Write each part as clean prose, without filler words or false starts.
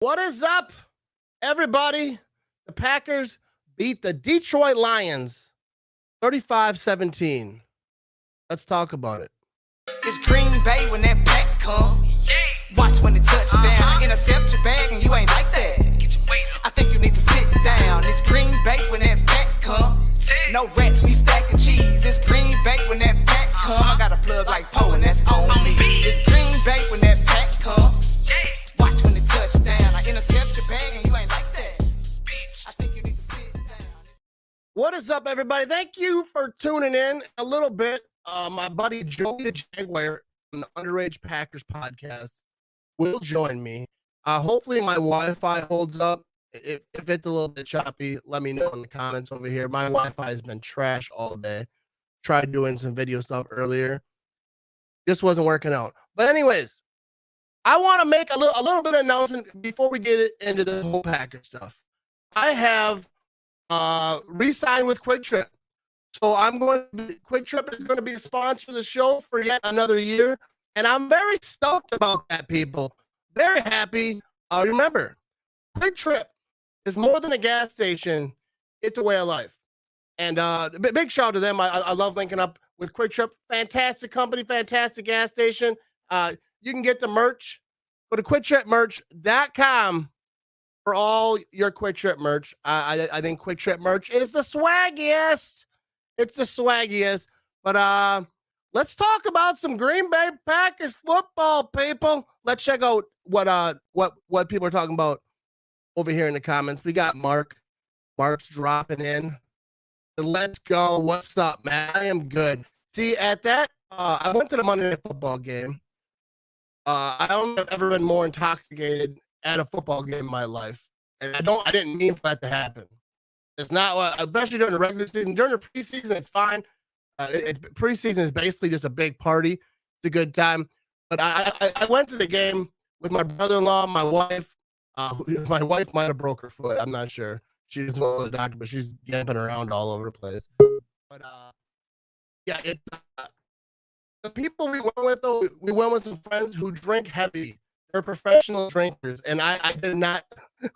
What is up, everybody? The Packers beat the Detroit Lions 35-17. Let's talk about it. It's Green Bay when that pack come. Watch when it touchdown. Intercept your bag and you ain't like that. I think you need to sit down. It's Green Bay when that pack come. No rats, we stacking cheese. It's Green Bay when that pack come. I got a plug like Poe and that's on me. It's Green Bay when that pack come. Watch when it touchdown. I intercept your bag and you ain't like that. I think you need to sit down. What is up, everybody? Thank you for tuning in a little bit. My buddy Joey the Jaguar from the Underage Packers podcast will join me. Hopefully my Wi-Fi holds up. If it's a little bit choppy, let me know in the comments over here. My Wi-Fi has been trash all day. Tried doing some video stuff earlier. Just wasn't working out. But anyways, I want to make a little bit of announcement before we get into the whole Packers stuff. I have re-signed with Quick Trip. So Quick Trip is going to be the sponsor of the show for yet another year. And I'm very stoked about that, people. Very happy. Remember, Quick Trip is more than a gas station. It's a way of life. And big shout out to them. I love linking up with Quick Trip. Fantastic company, fantastic gas station. You can get the merch. Go to QuickTripMerch.com for all your Quick Trip merch. I think Quick Trip merch is the swaggiest. It's the swaggiest. But let's talk about some Green Bay Packers football, people. Let's check out what people are talking about over here in the comments. We got Mark. Mark's dropping in. Let's go. What's up, man? I am good. See, at that, I went to the Monday Night Football game. I don't have ever been more intoxicated at a football game in my life. And I didn't mean for that to happen. It's not, especially during the regular season. During the preseason, it's fine. Preseason is basically just a big party. It's a good time. But I went to the game with my brother-in-law, my wife. My wife might have broke her foot. I'm not sure. She doesn't go to the doctor, but she's yapping around all over the place. But yeah, the people we went with, though, we went with some friends who drink heavy. They're professional drinkers, and I did not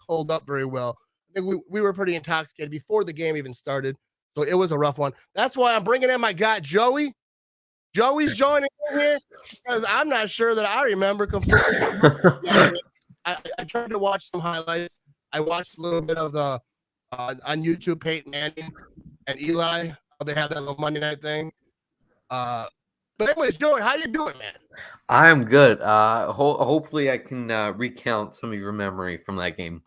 hold up very well. I think we were pretty intoxicated before the game even started, so it was a rough one. That's why I'm bringing in my guy, Joey. Joey's joining in here because I'm not sure that I remember completely. I tried to watch some highlights. I watched a little bit of the on YouTube, Peyton Manning and Eli. They have that little Monday night thing. But anyways, Joey, how you doing, man? I'm good. Hopefully I can recount some of your memory from that game.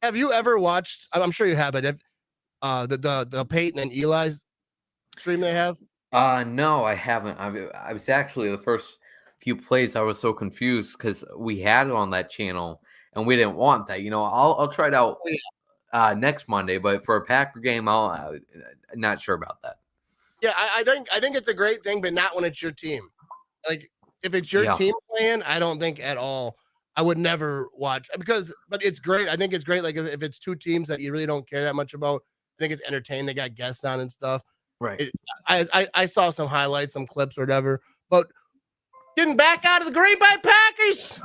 Have you ever watched? I'm sure you have, but the Peyton and Eli's stream they have? No, I haven't. I was actually the first few plays. I was so confused because we had it on that channel and we didn't want that. You know, I'll try it out next Monday, but for a Packer game, I'm not sure about that. Yeah, I think it's a great thing, but not when it's your team. Like if it's your team playing, I don't think at all. I would never watch but it's great. I think it's great. Like if it's two teams that you really don't care that much about, I think it's entertaining. They got guests on and stuff. Right. I saw some highlights, some clips or whatever, but getting back out of the Green Bay Packers.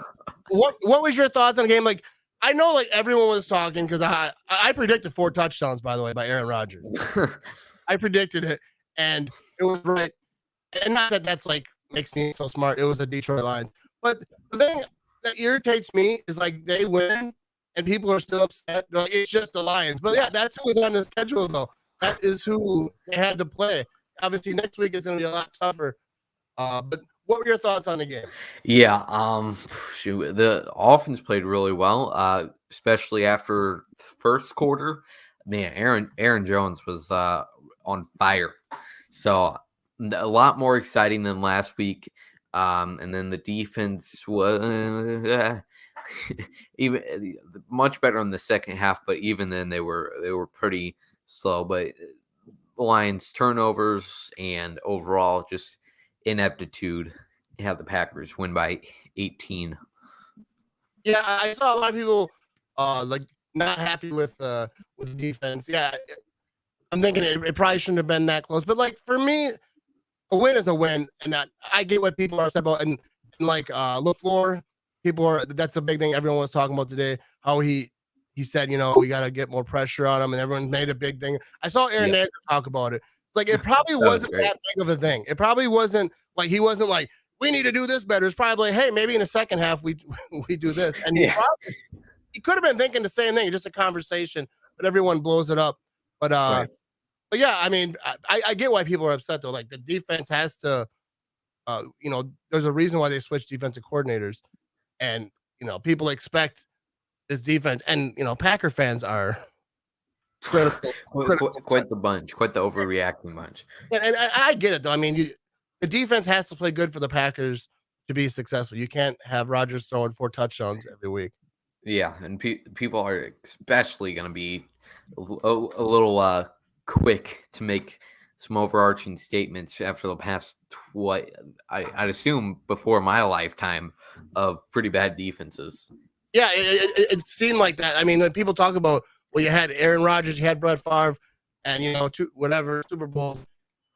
What was your thoughts on the game? Like, I know like everyone was talking because I predicted 4 touchdowns, by the way, by Aaron Rodgers. I predicted it, and it was right. And not that that's like makes me so smart. It was the Detroit Lions. But the thing that irritates me is like they win and people are still upset. Like, it's just the Lions. But yeah, that's who was on the schedule though. That is who they had to play. Obviously, next week is going to be a lot tougher. But what were your thoughts on the game? Yeah, the offense played really well, especially after the first quarter. Man, Aaron Jones was on fire. So a lot more exciting than last week. And then the defense was even much better in the second half, but even then they were pretty slow. But the Lions turnovers and overall just ineptitude have the Packers win by 18. Yeah, I saw a lot of people like not happy with the defense. Yeah, I'm thinking it probably shouldn't have been that close. But like for me, a win is a win, and I get what people are upset about. And like LaFleur, that's a big thing everyone was talking about today. How he said, we got to get more pressure on him, and everyone made a big thing. I saw Aaron Nance talk about it. It's like it probably wasn't that big of a thing. It probably wasn't like he wasn't like, we need to do this better. It's probably like, hey, maybe in the second half we do this. And he could have been thinking the same thing, just a conversation, but everyone blows it up. But but yeah, I mean, I get why people are upset though. Like the defense has to, there's a reason why they switch defensive coordinators, and people expect this defense, and Packer fans are critical. Quite the bunch, quite the overreacting bunch. And I get it though. I mean, the defense has to play good for the Packers to be successful. You can't have Rodgers throwing 4 touchdowns every week. Yeah, and people are especially going to be a little quick to make some overarching statements after the past I'd assume before my lifetime of pretty bad defenses. Yeah, it seemed like that. I mean, when people talk about, well, you had Aaron Rodgers, you had Brett Favre, and whatever Super Bowls,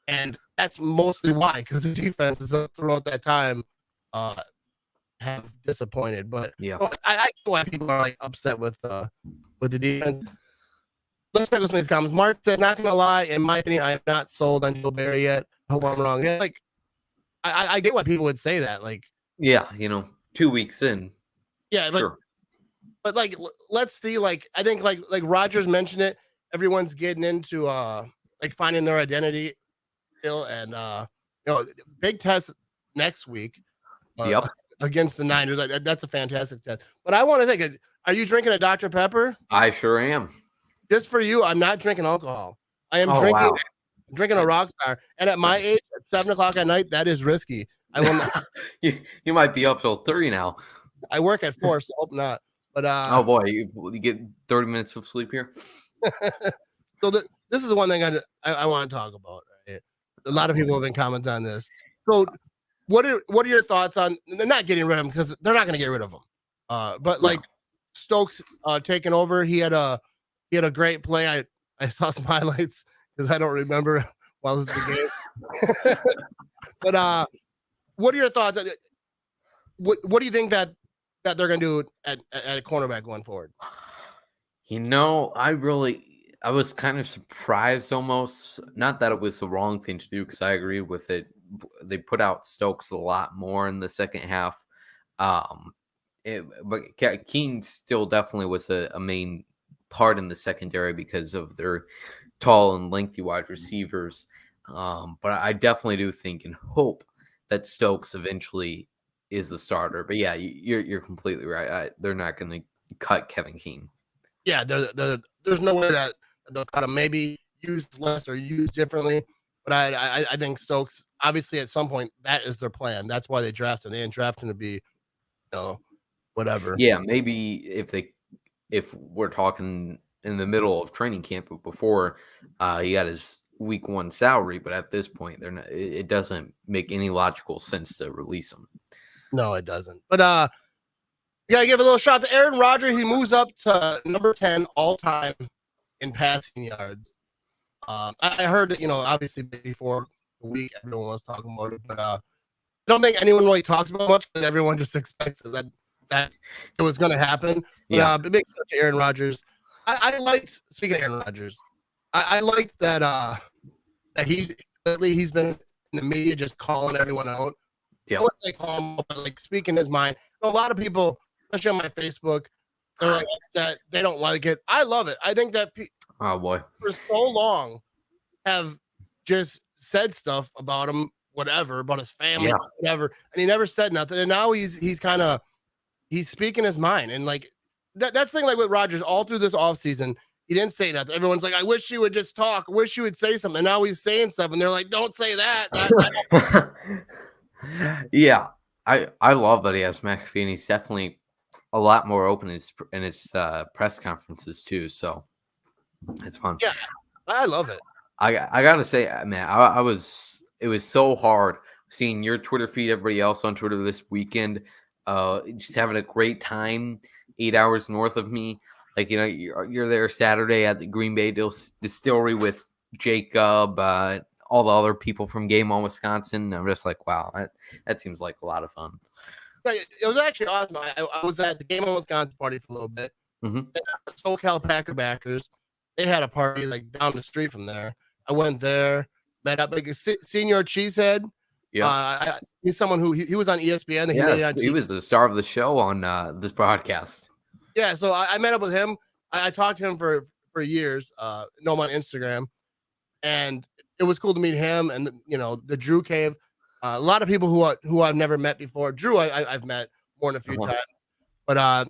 and that's mostly why, because the defenses throughout that time have disappointed. But I get why people are like upset with the defense. Let's check with some of these comments. Mark says, not gonna lie, in my opinion, I am not sold on Joe Barry yet. I hope I'm wrong. Yeah, like I get why people would say that. Like, 2 weeks in. Yeah, sure. But like, let's see. Like, I think like Rodgers mentioned it. Everyone's getting into like finding their identity still, and big test next week. Against the Niners. That's a fantastic test. But I want to take it. Are you drinking a Dr. Pepper? I sure am. Just for you, I'm not drinking alcohol. I am drinking a Rockstar. And at my age, at 7:00 at night, that is risky. I will not. You might be up till 3 now. I work at 4, so hope not. But oh boy, you get 30 minutes of sleep here. So this is one thing I want to talk about. Right? A lot of people have been commenting on this. So what are your thoughts on? They're not getting rid of him because they're not going to get rid of him. But like Stokes taking over, he had a great play. I saw some highlights because I don't remember while this is the game. But what are your thoughts? What do you think that they're going to do at a cornerback going forward? I was kind of surprised almost. Not that it was the wrong thing to do, because I agree with it. They put out Stokes a lot more in the second half. But Keene still definitely was a main part in the secondary because of their tall and lengthy wide receivers. But I definitely do think and hope that Stokes eventually is the starter. But yeah, you're completely right. They're not going to cut Kevin Keene. Yeah, there's no way that they'll cut him. Maybe use less or use differently. But I think Stokes, obviously, at some point, that is their plan. That's why they drafted him. They didn't draft him to be, whatever. Yeah, maybe if we're talking in the middle of training camp before he got his week 1 salary, but at this point, it doesn't make any logical sense to release him. No, it doesn't. But you gotta give a little shout to Aaron Rodgers. He moves up to number 10 all time in passing yards. I heard that, obviously before the week everyone was talking about it, but I don't think anyone really talks about it much because everyone just expects that it was going to happen. But big shout to Aaron Rodgers. I liked, speaking of Aaron Rodgers, I liked that he's been in the media just calling everyone out. Yeah. What they call him, but like speaking his mind. A lot of people, especially on my Facebook, they're like that they don't like it. I love it. I think that oh boy, for so long have just said stuff about him, whatever, about his family, whatever, and he never said nothing. And now he's speaking his mind, and like that's the thing. Like with Rodgers, all through this offseason, he didn't say nothing. Everyone's like, I wish you would just talk. I wish you would say something. And now he's saying stuff, and they're like, don't say that. Yeah, I love that he has McAfee, and he's definitely a lot more open in his press conferences too. So it's fun. Yeah, I love it. I gotta say, man, it was so hard seeing your Twitter feed, everybody else on Twitter this weekend, just having a great time 8 hours north of me. Like, you're there Saturday at the Green Bay Distillery with Jacob, all the other people from Game On Wisconsin. I'm just like, wow, that seems like a lot of fun. it was actually awesome. I was at the Game on Wisconsin party for a little bit. Mhm. SoCal Packer backers, they had a party like down the street from there. I went there, met up like a senior cheesehead. Yeah. He's someone who he was on ESPN. He made it on He TV. was the star of the show on this broadcast. Yeah, so I met up with him. I talked to him for years. Know him on Instagram, and it was cool to meet him. And the Drew Cave. A lot of people who I've never met before. Drew, I've met more than a few times, but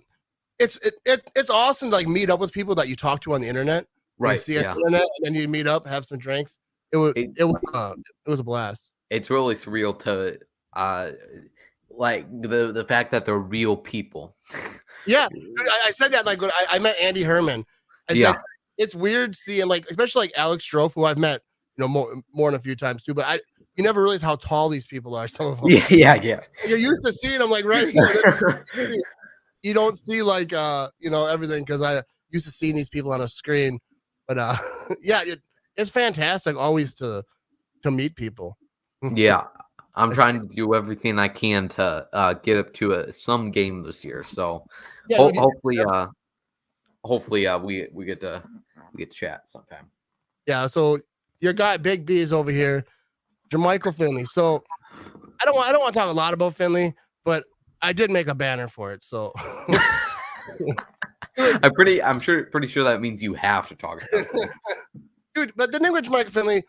it's awesome to like meet up with people that you talk to on the internet. Right. You see on the internet, and then you meet up, have some drinks. It was a blast. It's really surreal to like the fact that they're real people. Yeah, I said that like when I met Andy Herman. I said it's weird seeing like especially like Alex Strofe, who I've met more than a few times too, but you never realize how tall these people are. Some of them. Yeah. You're used to seeing them like right here. You don't see like everything because I used to seeing these people on a screen, but yeah, it's fantastic always to meet people. Yeah, I'm trying to do everything I can to get up to some game this year. So hopefully we get to chat sometime. Yeah, so your guy Big B is over here, Jermichael Finley. So I don't want to talk a lot about Finley, but I did make a banner for it. So I'm pretty sure that means you have to talk about it. Dude, but the thing with Jermichael Finley,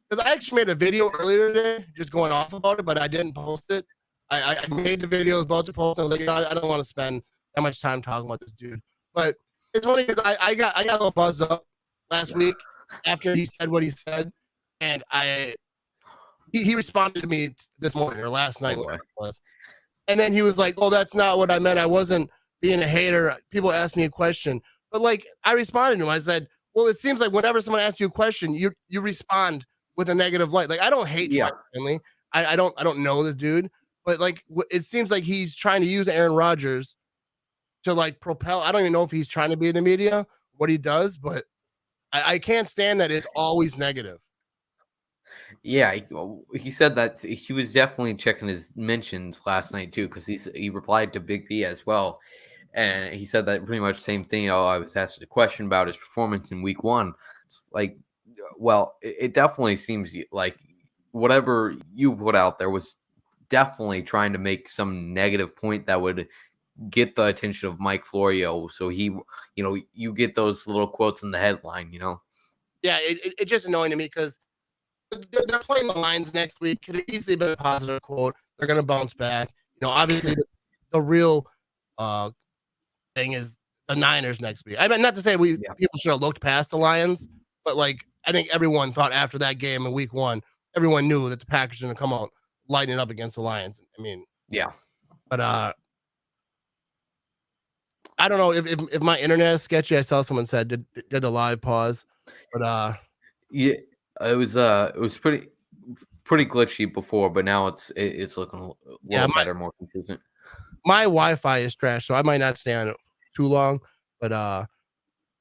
because I actually made a video earlier today just going off about it, but I didn't post it. I made the video, about to post, and I was like, I don't want to spend that much time talking about this dude. But it's funny because I got a little buzz up last week after he said what he said, and he responded to me this morning or last night, whatever it was. And then he was like, "Oh, that's not what I meant. I wasn't being a hater. People asked me a question." But like I responded to him. I said, "Well, it seems like whenever someone asks you a question, you respond with a negative light." Like I don't hate Jermichael Finley. I don't know the dude, but like it seems like he's trying to use Aaron Rodgers to like propel. I don't even know if he's trying to be in the media, what he does, but I can't stand that it's always negative. Yeah, he said that he was definitely checking his mentions last night too, because he replied to Big B as well, and he said that pretty much same thing. Oh, I was asked a question about his performance in Week 1. It's like, well, it definitely seems like whatever you put out there was definitely trying to make some negative point that would get the attention of Mike Florio. So he, you get those little quotes in the headline, Yeah, it's just annoying to me because they're playing the Lions next week. Could have easily been a positive quote. They're going to bounce back. Obviously the real thing is the Niners next week. I mean, not to say people should have looked past the Lions, but like I think everyone thought after that game in Week 1, everyone knew that the Packers are going to come out lighting up against the Lions. I mean, yeah, but I don't know if my internet is sketchy. I saw someone said did the live pause, but yeah, it was pretty glitchy before, but now it's looking a little better, more consistent. My Wi-Fi is trash, so I might not stay on it too long. But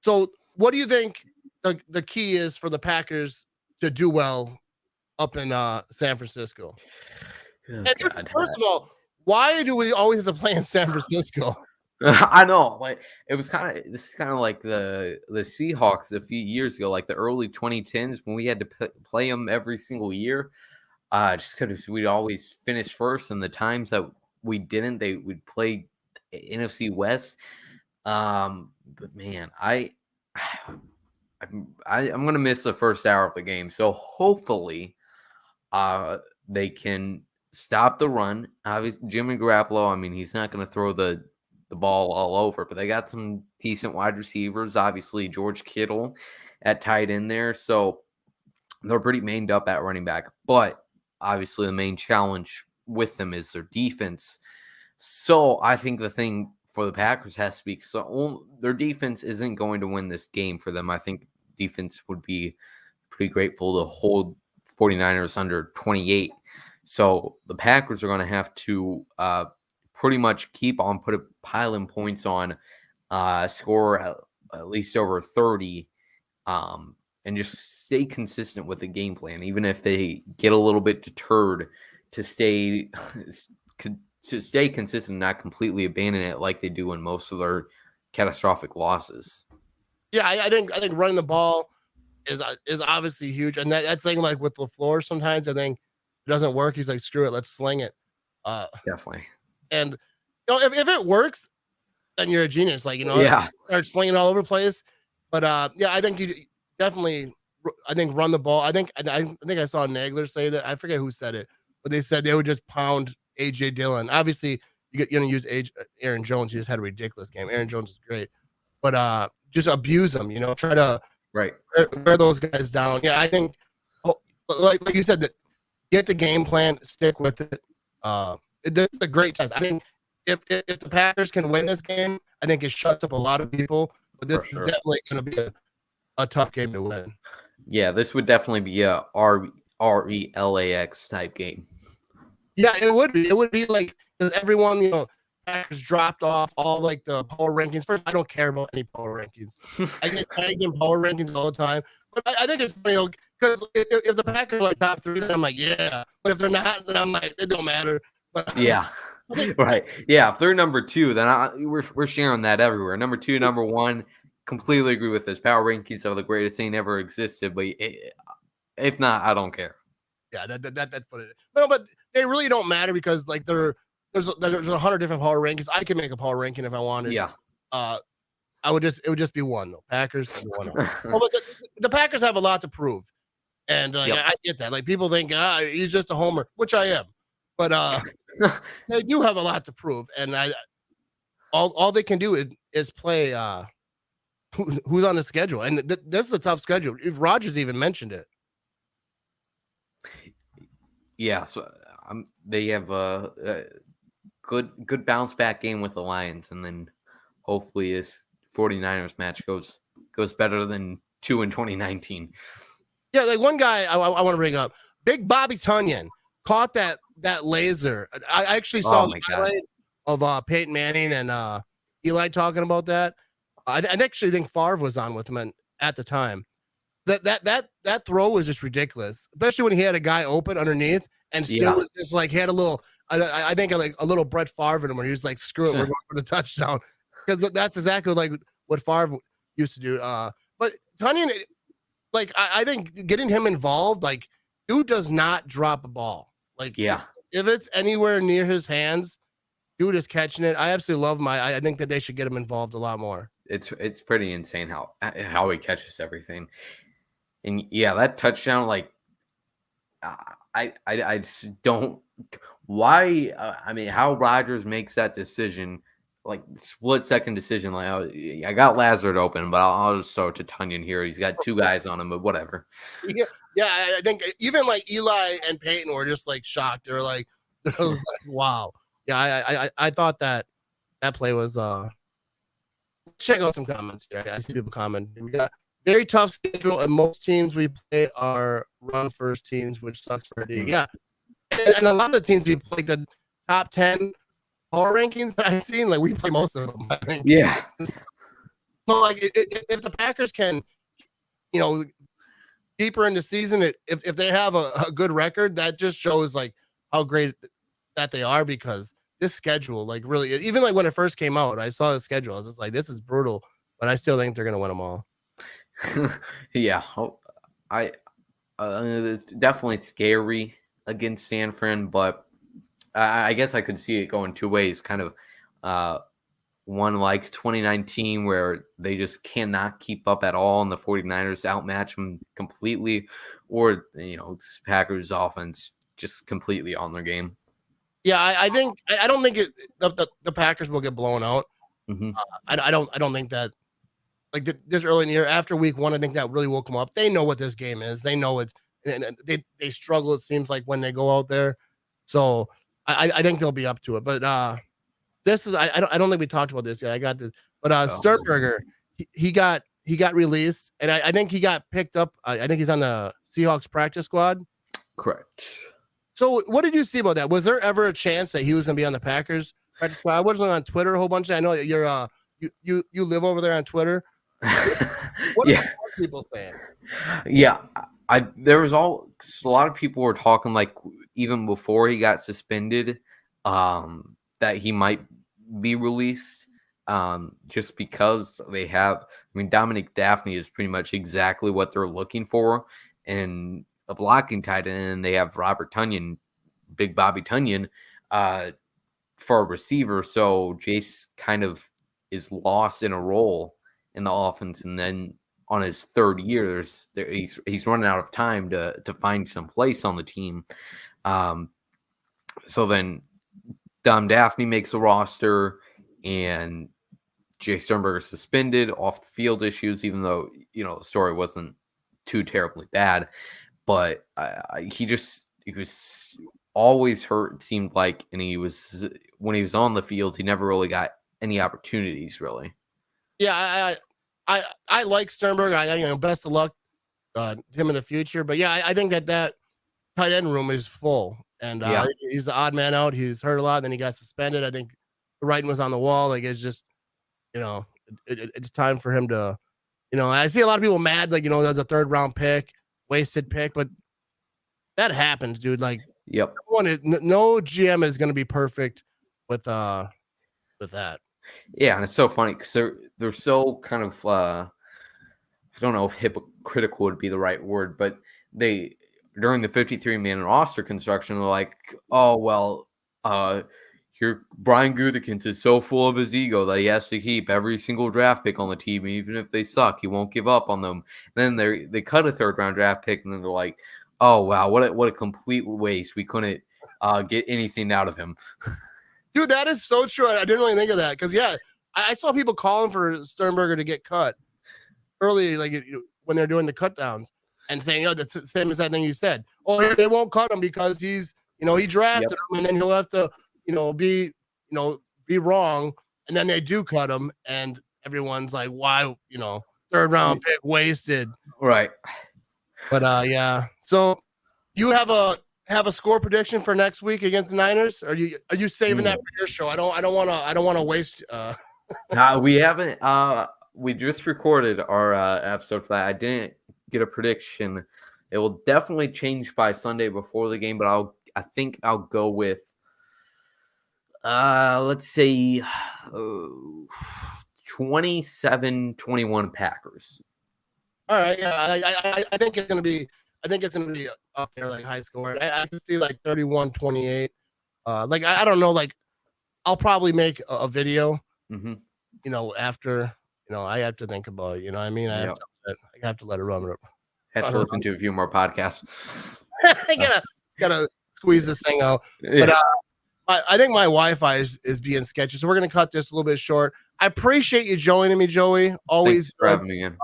so what do you think the key is for the Packers to do well up in San Francisco? Oh, first of all, why do we always have to play in San Francisco? I know, like this is kind of like the Seahawks a few years ago, like the early 2010s when we had to play them every single year, just because we'd always finish first, and the times that we didn't, we'd play NFC West. But man, I'm gonna miss the first hour of the game, so hopefully, they can stop the run. Obviously, Jimmy Garoppolo, I mean, he's not gonna throw the ball all over, but they got some decent wide receivers. Obviously, George Kittle at tight end there, so they're pretty mained up at running back. But obviously, the main challenge with them is their defense. So I think the thing for the Packers has to be, so their defense isn't going to win this game for them. I think defense would be pretty grateful to hold 49ers under 28. So the Packers are going to have to pretty much keep on piling points on, score at least over 30, and just stay consistent with the game plan, even if they get a little bit deterred, to stay to stay consistent and not completely abandon it like they do in most of their catastrophic losses. Yeah, I think running the ball is obviously huge, and that's thing like with LaFleur. Sometimes I think it doesn't work. He's like, screw it, let's sling it. Definitely. And if it works, then you're a genius. Like Yeah. start slinging all over the place. But yeah, I think you definitely. I think run the ball. I think I saw Nagler say that. I forget who said it, but they said they would just pound AJ Dillon. Obviously, you're gonna use Aaron Jones. He just had a ridiculous game. Aaron Jones is great, but just abuse them. Try to wear those guys down. Yeah, I think like you said, that get the game plan, stick with it. This is a great test. I think if the Packers can win this game, I think it shuts up a lot of people. But this is definitely going to be a tough game to win. Yeah, this would definitely be a RELAX type game. Yeah, it would be. It would be like, because everyone, Packers dropped off all like the power rankings. First, I don't care about any power rankings. I get tagged in power rankings all the time. But I think it's funny because if the Packers are like top 3, then I'm like, yeah. But if they're not, then I'm like, it don't matter. But yeah, right. Yeah, if they're number 2, then we're sharing that everywhere. Number 2, number 1, completely agree with this. Power rankings are the greatest thing ever existed. But if not, I don't care. Yeah, that's what it is. No, but they really don't matter because like there's 100 different power rankings. I can make a power ranking if I wanted. Yeah. It would just be one though. Packers. One. Well, but the Packers have a lot to prove, and I get that. Like people think he's just a homer, which I am, but they do have a lot to prove, and all they can do is play who's on the schedule, and this is a tough schedule. If Rodgers even mentioned it. Yeah, so they have a good bounce back game with the Lions, and then hopefully this 49ers match goes better than 2 in 2019. Yeah, like one guy I want to bring up, Big Bobby Tunyon caught that laser. I actually saw the highlight of Peyton Manning and Eli talking about that. I actually think Favre was on with him at the time. That throw was just ridiculous, especially when he had a guy open underneath and still was just like he had a little. I think like a little Brett Favre in him where he was like, "Screw it, we're going for the touchdown," because that's exactly like what Favre used to do. But Tunyon, like I think getting him involved, like dude does not drop a ball. Like if it's anywhere near his hands, dude is catching it. I absolutely love him. I think that they should get him involved a lot more. It's pretty insane how he catches everything. And yeah, that touchdown, like, I just don't. Why? I mean, how Rodgers makes that decision, like split-second decision. Like, I got Lazard open, but I'll just throw it to Tunyon here. He's got 2 guys on him, but whatever. Yeah, I think even like Eli and Peyton were just like shocked. They were like, "Wow." Yeah, I thought that play was. Check out some comments here. I see people commenting. We got very tough schedule, and most teams we play are run first teams, which sucks for D. Yeah, and a lot of the teams we play, the top 10 power rankings that I've seen, like we play most of them. I think. Yeah. So like, if the Packers can, deeper in the season, if they have a good record, that just shows like how great that they are, because this schedule, like really, even like when it first came out, I saw the schedule. I was just like, this is brutal, but I still think they're gonna win them all. Yeah, it's definitely scary against San Fran, but I guess I could see it going 2 ways. Kind of one like 2019 where they just cannot keep up at all, and the 49ers outmatch them completely, or it's Packers offense just completely on their game. Yeah, I think I don't think the Packers will get blown out. Mm-hmm. I don't think that, like this early in the year after week 1, I think that really woke them up. They know what this game is. They know it, and they struggle. It seems like when they go out there. So I think they'll be up to it. But this is I don't think we talked about this yet. I got this, but Sternberger he got released, and I think he got picked up. I think he's on the Seahawks practice squad. Correct. So what did you see about that? Was there ever a chance that he was going to be on the Packers practice squad? I wasn't on Twitter a whole bunch. I know that you're you live over there on Twitter. What are people saying? Yeah, there was a lot of people were talking like even before he got suspended, that he might be released, just because they have. I mean, Dominic Daphne is pretty much exactly what they're looking for in a blocking tight end, and they have Robert Tonyan, Big Bobby Tonyan, for a receiver. So Jace kind of is lost in a role in the offense, and then on his third year, he's running out of time to find some place on the team. So then Dom Daphne makes a roster, and Jay Sternberger suspended off the field issues, even though, the story wasn't too terribly bad. But he was always hurt, it seemed like, and when he was on the field, he never really got any opportunities, really. Yeah, I like Sternberger. Best of luck him in the future. But yeah, I think that tight end room is full, and he's the odd man out. He's hurt a lot, then he got suspended. I think the writing was on the wall. Like, it's just, it's time for him to, I see a lot of people mad, like, there's a 3rd round pick, wasted pick, but that happens, dude. Like, yep. No GM is going to be perfect with that. Yeah, and it's so funny because they're so kind of I don't know if hypocritical would be the right word, but they, during the 53-man roster construction, they're like, oh well, here Brian Gutekunst is so full of his ego that he has to keep every single draft pick on the team, even if they suck, he won't give up on them. And then they cut a 3rd round draft pick, and then they're like, oh wow, what a complete waste. We couldn't get anything out of him. Dude, that is so true. I didn't really think of that because, I saw people calling for Sternberger to get cut early, like when they're doing the cut downs, and saying, that's the same as that thing you said. Oh, they won't cut him because he's, he drafted him, and then he'll have to, be wrong, and then they do cut him, and everyone's like, why, 3rd round pick wasted. Right. But yeah. So you have a score prediction for next week against the Niners? Are you saving that for your show? I don't want to waste. We haven't. We just recorded our episode for that. I didn't get a prediction. It will definitely change by Sunday before the game, but I think I'll go with let's say 27-21 Packers. All right, yeah, I think it's gonna be up there, like high score. I can see like 31-28. Like I don't know, like I'll probably make a video. After I have to think about it. You know what I mean? I have to let it run. Have to listen to a few more podcasts. I gotta squeeze this thing out. Yeah. But I think my Wi-Fi is being sketchy, so we're gonna cut this a little bit short. I appreciate you joining me, Joey. Always Thanks for having me in.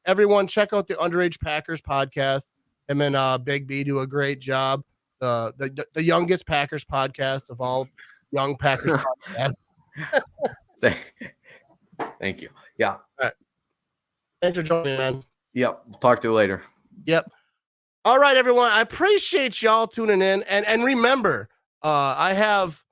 Everyone, check out the Underage Packers podcast. Him and Big B do a great job. The youngest Packers podcast of all young Packers podcasts. Thank you. Yeah. All right. Thanks for joining me, man. Yep. We'll talk to you later. Yep. All right, everyone. I appreciate y'all tuning in. And remember, if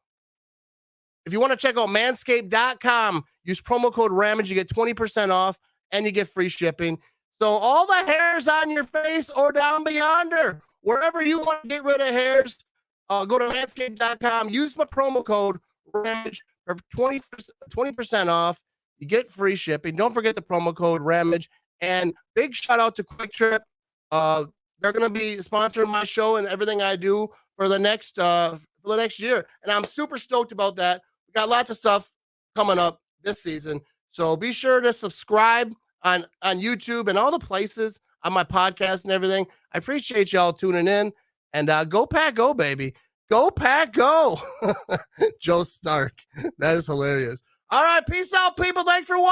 you want to check out manscaped.com, use promo code Ramage, you get 20% off and you get free shipping. So all the hairs on your face or down beyonder, wherever you want to get rid of hairs, go to manscaped.com, use my promo code Ramage for 20% off. You get free shipping. Don't forget the promo code Ramage. And big shout out to Quick Trip. They're going to be sponsoring my show and everything I do for the next year. And I'm super stoked about that. We got lots of stuff coming up this season. So be sure to subscribe on YouTube and all the places on my podcast and everything. I appreciate y'all tuning in. And go Pack, go, baby. Go Pack, go. Joe Stark. That is hilarious. All right. Peace out, people. Thanks for watching.